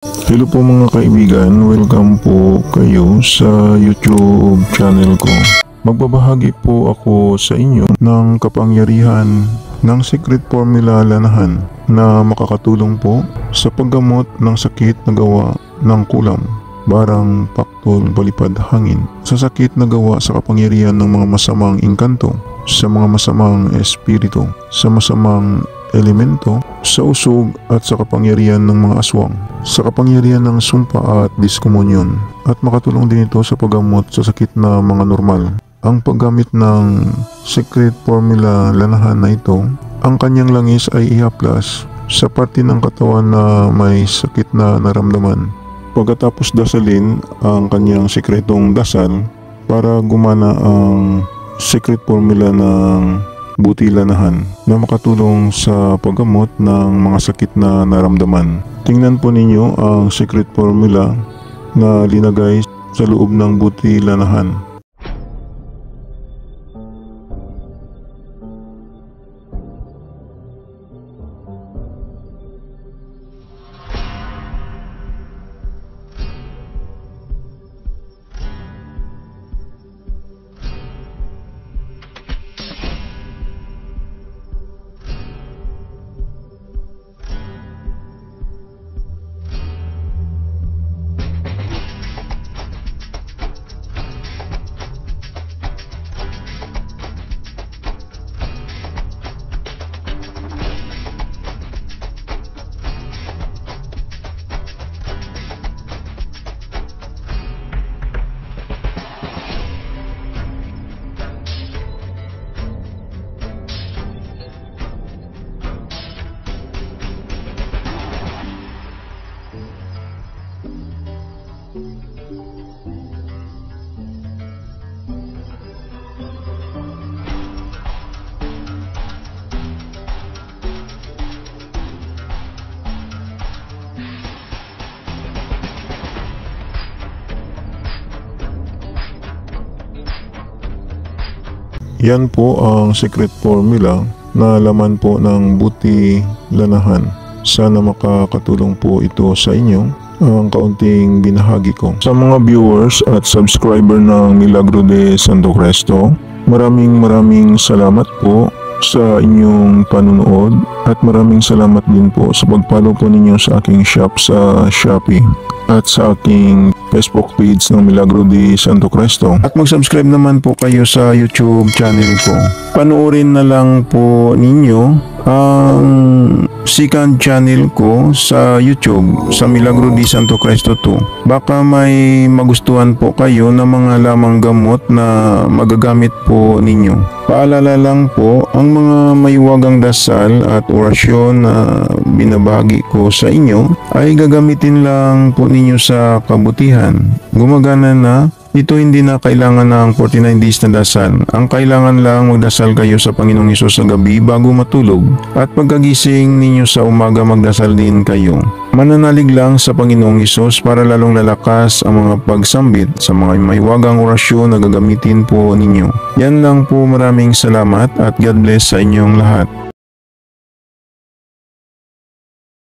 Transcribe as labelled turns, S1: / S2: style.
S1: Hello po mga kaibigan, welcome po kayo sa YouTube channel ko. Magbabahagi po ako sa inyo ng kapangyarihan ng secret formula lanahan na makakatulong po sa paggamot ng sakit na gawa ng kulam, barang, paktol, balipad, hangin, sa sakit na gawa sa kapangyarihan ng mga masamang engkanto, sa mga masamang espiritu, sa masamang elemento, sa usog at sa kapangyarihan ng mga aswang, sa kapangyarihan ng sumpa at diskomunyon, at makatulong din ito sa paggamot sa sakit na mga normal. Ang paggamit ng secret formula lanahan na ito, ang kanyang langis ay ihaplas sa parte ng katawan na may sakit na naramdaman. Pagkatapos dasalin ang kanyang sekretong dasal para gumana ang secret formula ng buti lanahan na makatulong sa paggamot ng mga sakit na naramdaman. Tingnan po ninyo ang secret formula na linagay sa loob ng buti lanahan. Yan po ang secret formula na laman po ng buti lanahan. Sana makakatulong po ito sa inyo ang kaunting binahagi ko. Sa mga viewers at subscriber ng Milagro de Santo Cristo, maraming salamat po sa inyong panunood at maraming salamat din po sa pag-follow po ninyo sa aking shop sa Shopee at sa aking Facebook page ng Milagro de Santo Cristo. At mag-subscribe naman po kayo sa YouTube channel ko. Panoorin na lang po ninyo ang second channel ko sa YouTube, sa Milagro de Santo Cristo 2. Baka may magustuhan po kayo na mga lamang gamot na magagamit po ninyo. Paalala lang po, ang mga maywagang dasal at orasyon na binabahagi ko sa inyo ay gagamitin lang po ninyo sa kabutihan. Gumagana na. Ito hindi na kailangan ng 49 days na dasal. Ang kailangan lang magdasal kayo sa Panginoong Hesus sa gabi bago matulog. At pagkagising ninyo sa umaga magdasal din kayo. Mananalig lang sa Panginoong Hesus para lalong lalakas ang mga pagsambit sa mga mahiwagang orasyon na gagamitin po ninyo. Yan lang po, maraming salamat at God bless sa inyong lahat.